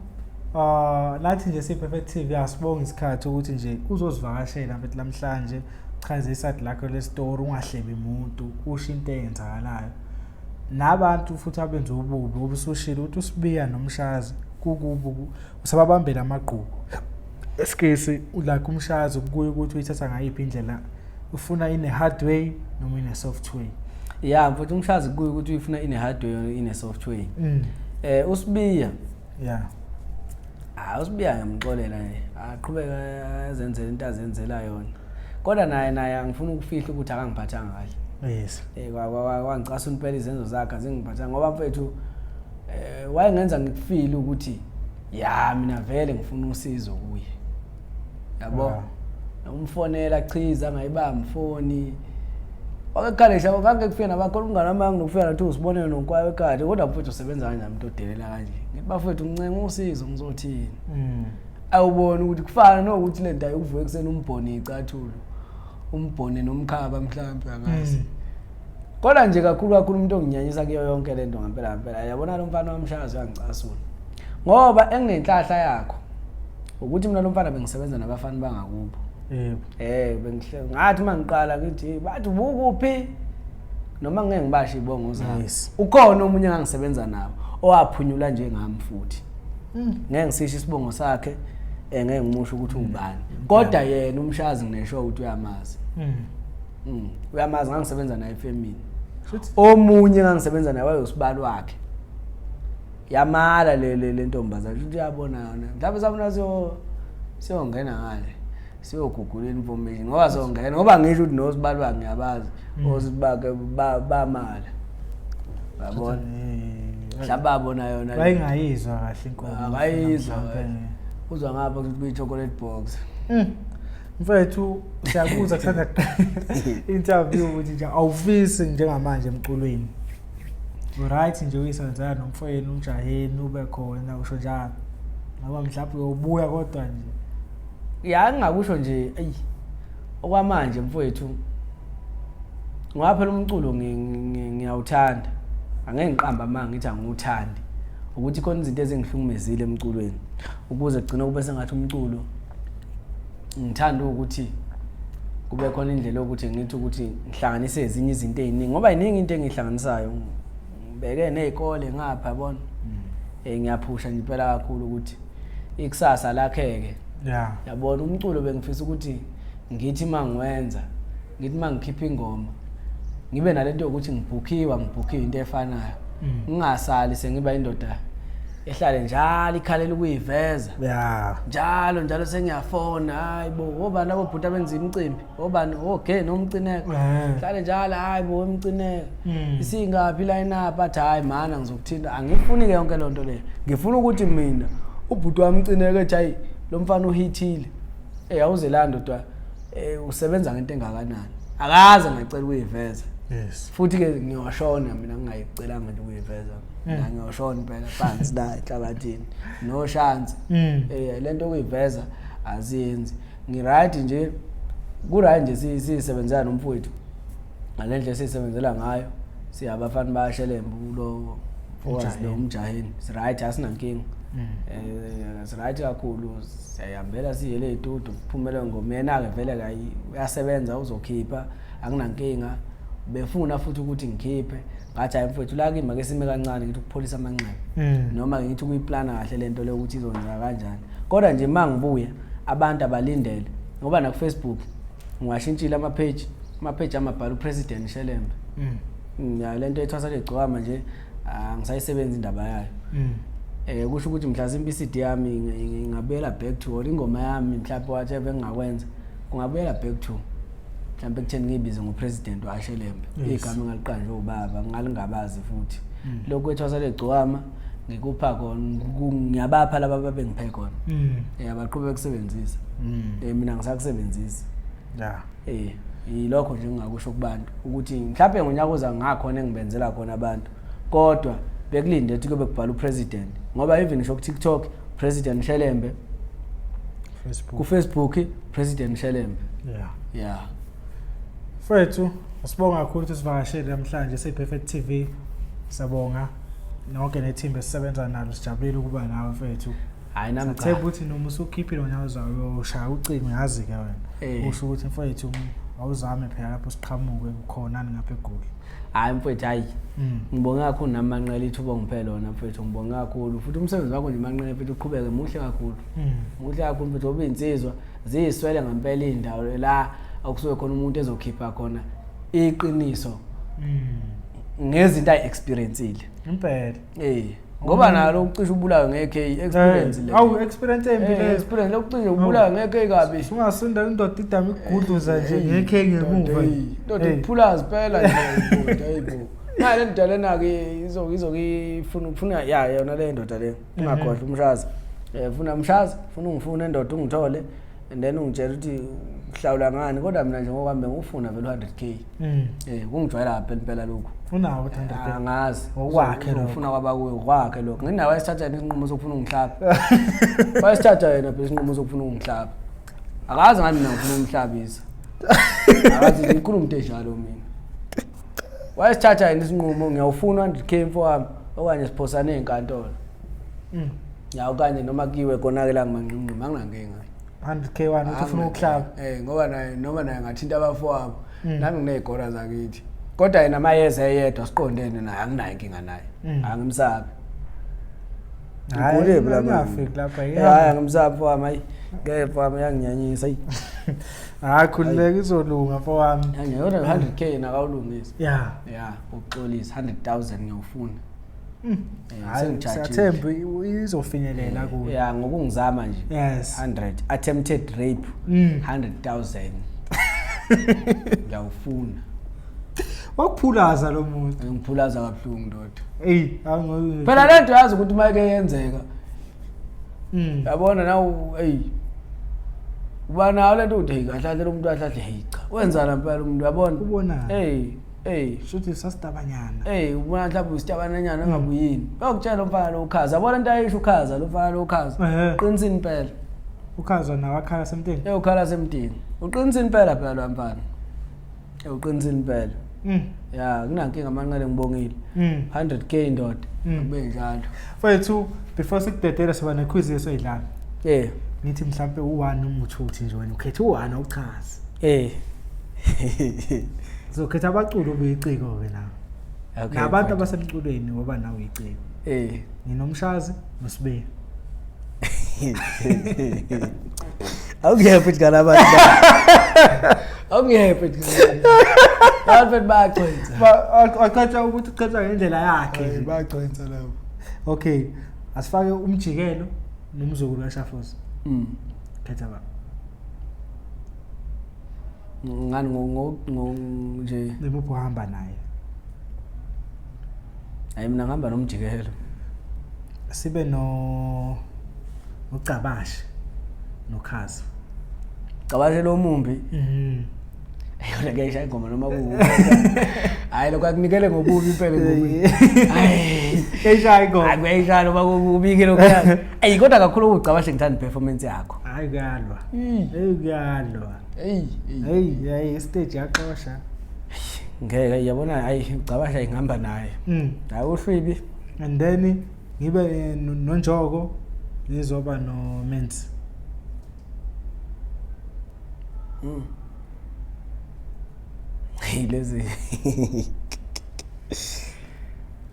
nathi nje siPerfect TV asibonga isikhathi ukuthi nje uzosivakashela mfethu namhlanje chaza iside lakho le story ungahlebi umuntu kusho into eyenzakalayo. nabantu futhi abenza ububi obusushilo ukuthi uSibiya noMshazi kukubu usababambela amagqubu esikesi like uMshazi ukuye ukuthi uyithatha ngayiphi indlela ufuna ine hard way noma ine soft way. Yeah, mfowethu uMshazi kuye ukuthi uyifuna ine hard way ine soft way. uSibiya uSibiya ngamxolela nje aqhubeka azenzele into azenzela yona kodwa naye angifuna ukufihla ukuthi akangiphathanga kahle. Yes. Wangicasa impela izenzo zakhe zingiphathanga ngoba mfowethu wayengenza ngikufile ukuthi mina vele ngifuna usizo kuye. Yabo umfonela chiza ngayibamba ifoni wakekhalesha ngake kufika nabakho ungana manga nokufika nathi usibonene nonkwayo ekade kodwa mfowethu usebenza kanjani umuntu odelela kanje ngithi bafowethu ngicenga usizo ngizothini awubona ukuthi kufana nokuthi le nto ayikuvuke kusena umbhoni icathulo umbhoni nomkhaba mhlawumbe angazi kodwa nje kakhulu umuntu onginyanyisa kuyo yonke le nto ngempela yabona lo mfana wamshazi wangicasula ngoba enginenhlahla yakho ukuthi mina lo mfana bengisebenza nabafana bangakubo. Ngathi mangiqala ngithi bathi ubukuphi noma ngeke ngibashe ibongo zami. Ukhona omunye engangisebenza nabo owaphunyula njengami futhi. Ngeke ngisisho isibongo sakhe ngeke ngimusho ukuthi ubani. Kodwa yena uMshazi nginesho ukuthi uyamazi. Uyamazi ngangisebenza naye efemini. Omunye engangisebenza naye wayosibalo wakhe. Yamala le ntombazana ukuthi uyabona yona. Mhlawumbe sabona siyongena ngale. Siyogugula information ngoba songena ngoba ngisho ukuthi noSibalwa ngiyabazi osibake bamala babona mhlababona yona bayingayizwa kahle inkomo akayizwa uzwa ngapha ukuthi kuyi chocolate box mfethu siyabuza kusanda interview ukuthi nje awufisi njengamanje emculweni right nje uyisenzana nomfowenu uJaheni ube khona usho njalo ngoba mhlawumbe uyobuya kodwa nje ngingakusho nje okwamanje mfowethu ngoba phela umculo ngiyawuthanda angeke ngiqamba manga ngithi angiwuthandi ukuthi khona izinto ezingihlukumezile emculweni ukuze gcina kube sengathi umculo ngithanda ukuthi kube khona indlela ukuthi ngithi ukuthi ngihlanganise ezinye izinto eziningi ngoba iningi into engihlanganisayo ngibeke nezikole ngapha yabona ngiyaphusha nje phela kakhulu ukuthi ikusasa lakheke. Yabona umculo bengifisa ukuthi ngithi mangiwenza ngithi mangikhipha ingoma ngibe nalento yokuthi ngibhukhiwa into efanayo ngingasali sengiba indoda ehlale njalo ikhalela ukuyiveza njalo sengiyafona hayibo obani labo bhuta benza imicimbi obani okay nomcineko hlale njalo hayibo emcineko isingapi line up athi hayi mana ngizokuthinta angifuni ke yonke lonto le ngifuna ukuthi mina ubhuti wami umcineko ethi hayi lo mfana uhithile awuzelando dwa usebenza ngento engakanani akaze ngicela ukuyiveza. Futhi ke ngiyashona mina ngingayicelanga nje ukuyiveza ngiyashona phela phansi la ehlabathini no chance lento ukuyiveza aziyenzi ngiright nje kuright nje sisebenzana nomfowethu ngalendle sisebenzela ngayo siyabafana bayashelembu lo owazi lo uJaheni right asinankinga right kakhulu siyahambela siyele etudo kuphumela ngomena ke vele kayi uyasebenza uzokhipha akunankinga befuna futhi ukuthi ngikhiphe ngathi hayi mfowethu la kimi ake sime kancane ngithi ukupholisa amanxeba noma ngithi kuyiplana kahle lento le ukuthi izonza kanjani kodwa nje mangibuya abantu abalindele ngoba na ku Facebook ngiwashintshile ama-page amabhala uPresident Shelembe lento ethwasa legcwama nje angisayisebenza indaba yayo kusho ukuthi mhlawumbe iCD yami ngingabuyela back to or ingoma yami mhlawumbe whatever engakwenza kungabuyela back to mhlawumbe kutheni ngibize ngoPresident waShelembe igama engaliqanje ubaba ngalingabazi futhi lokho ethwasa legcwama ngikupha khona ngiyabapha laba babengiphe khona abaqhubeka ukusebenzisa mina ngisakusebenzisa yilokho nje ngingakusho kubantu ukuthi mhlawumbe ngonyaka oza ngakhona engibenzela khona abantu kodwa bekulinde ukuthi kube kubhala uPresident ngoba even ngisho ku TikTok President Shelembe ku Facebook President Shelembe Fethu sibonga kakhulu ukuthi sivakashele namhlanje sePerfect TV sabonga nonke neteam esisebenza nalo sijabulile ukuba nawe Fethu hayi nami cha ukuthi noma usukhiphile onyaka uzayo ushaya ucingo yazi ke wena usho ukuthi Fethu awuzame phela lapho siqhamuke ukhonani ngapha eGoli. Hayi mfethu hayi. Ngibonga kakhulu nami Manqele ithuba ngiphele lona mfethu ngibonga kakhulu futhi umsebenzi wakho nje Manqele mfethu uqhubeke muhle kakhulu. Muhle kakhulu mfethu obe insizwa ziyiswele ngempela indawo la akusuke khona umuntu ezokhipha khona iqiniso. Ngezinto ay-experienceile. Impela. Ngoba nalo ucisha ubulawe ngeke experience le. Awu experience empilo experience lokucisha ubulawe ngeke kabi. Ungasinda indoda idama iguduza nje ngeke ngemuva. Indoda iphulazi phela nje indoda hayibo. Manje ndalena ke izokufuna ya yona le ndoda le. Ungakhohlwa umshazi. Ufuna umshazi, ufuna ungifuna endoda ungithole and then ungitshela ukuthi uhlawula ngani kodwa mina nje ngokwami ngufuna vele 100k. Kungijwayela phela lokho. Unawo 100k. Angazi. Okwakhe lokho. Ufuna kwabakuwe kwakhe lokho. Nginawo ayisithatha isinqumo sokufuna ungihlaba. Bayisithatha yena phela isinqumo sokufuna ungihlaba. Akazi ngani mina ngifuna umhlabisa. Akazi ikhuluma into enjalo mina. Wayisithatha yena isinqumo ngiyawufuna 100k mfowami okanye siphosana ezinkantolo. Ya okanye noma kiwe kona ke la ngimanqinqima anginankinga. 100k wani uthi ufuna ukuhlaba. Ngoba naye noma naye ngathinta abafowabo nami nginezigora zakithi. Kodwa yena mayeza eyedwa siqondene naye anginayo inkinga naye. Angimsabi. Ngikule ngafika lapha hayi angimsabi wami hayi ngeke wami yanginyanyisa hayi. Khulileka izolunga mfowami. Yona 100k nakawulungisa. Ya ukuxolisa 100,000 ngiyawufuna. Siyathemba izofinyelela kuwe. Ya ngokungizama nje. Yes. 100 attempted rape 100,000. Ngiyawufuna. Wakuphulaza lo muntu. Ngiphulaza kabuhlungu ndoda. Angiyo. Phela lento yazi ukuthi mayike yenzeka. Yabona nawu ubana lento uthi kahle lo muntu ahlahle hica. Wenzana phela umuntu yabona. Ubona. Shuthi sasitabanyana. Ubona mhlawumbe usitabananyana engabuyini. Bayokutshela umfana lo ukhaza. Yabona into ayisho ukhaza lo mfana lo ukhaza. Uqinisini phela. Ukhaza nawe akhala semtini. Ukhala semtini. Uqinisini phela phela lo mfana. Uqinisini phela. Ya kunankinga Manqele ngibongile. 100k ndoda. Kube njalo. Mfethu before sikudedela siba nequiz yesoyidlala. Nithi mhlambe u1 umuthi nje wena ukhetha u1 awuchazi. Zokhetha abaculi obeyiciko ke nawe. Nabantu abasemculweni ngoba nawe uyiciko. Nginomshazi noSibe. Awungephi ngala abantu. Awungephi ngala. Abantu bayaqhwenza. Akhetha ukuthi ukhetha ngendlela yakhe. Bayaqhwenza lapho. Okay, asifake umjikelo nomzukulu kaShafuza. Khetha ba. Ngani nje nemupho hamba naye. Hayi mina ngihamba nomjikelo. Sibe uCabashi noKhazi. Cabashi lo mumbi. Yona ke ishaya ingoma noma kuwo. Hayi lokho akunikele ngobubi impela ngobubi. Hayi eshaya ingoma. Akuyishaya noma kubike lokho yazi. Kodwa kakhulu uCabashi ngithanda performance yakho. Hayi kuyalwa. Kuyalwa. Hey stage yaqosha. Ngeke yabona hayi uCabashi ngihamba naye. Hayi uhlwibi. And then ngibe noNjoko nizoba noMenzi. Lezi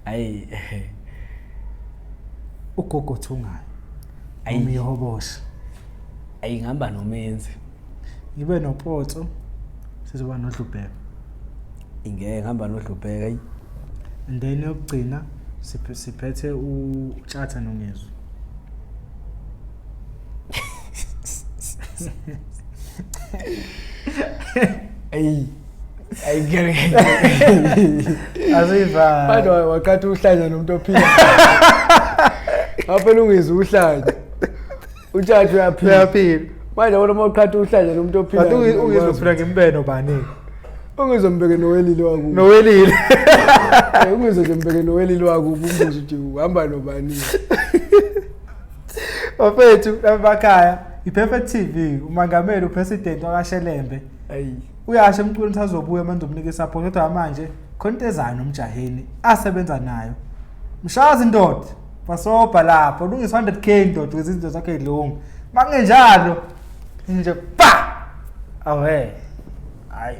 ayi ugogo Thungayo ayihobosha ayingihamba noMenzi ngibe noPotso sizoba noDlubheka ingeke ngihamba noDlubheka ayi and then yokugcina siphethe uTshatha noNgezu ayi ayigere aziva manje waqatha uhlanya nomuntu ophila aphela ungizwe uhlanya uTshatha uyaphila manje wona mawuqatha uhlanya nomuntu ophila kanti ungizophila ngempeno bani ungizombeke nowelile wakubo nowelile ungizombeke nowelile wakubo umbuzo uthi uhamba nobani bafethu labakhaya iPerfect TV umangameli upresident wakwaShelembe ayi uyasho emculweni sazobuya manje umnike support kodwa manje khonto ezayo nomjaheni asebenza nayo mshazi indoda basobha lapho lungisa 100k indoda izinto zakhe ezilungu makungenjalo nje pa awe hayi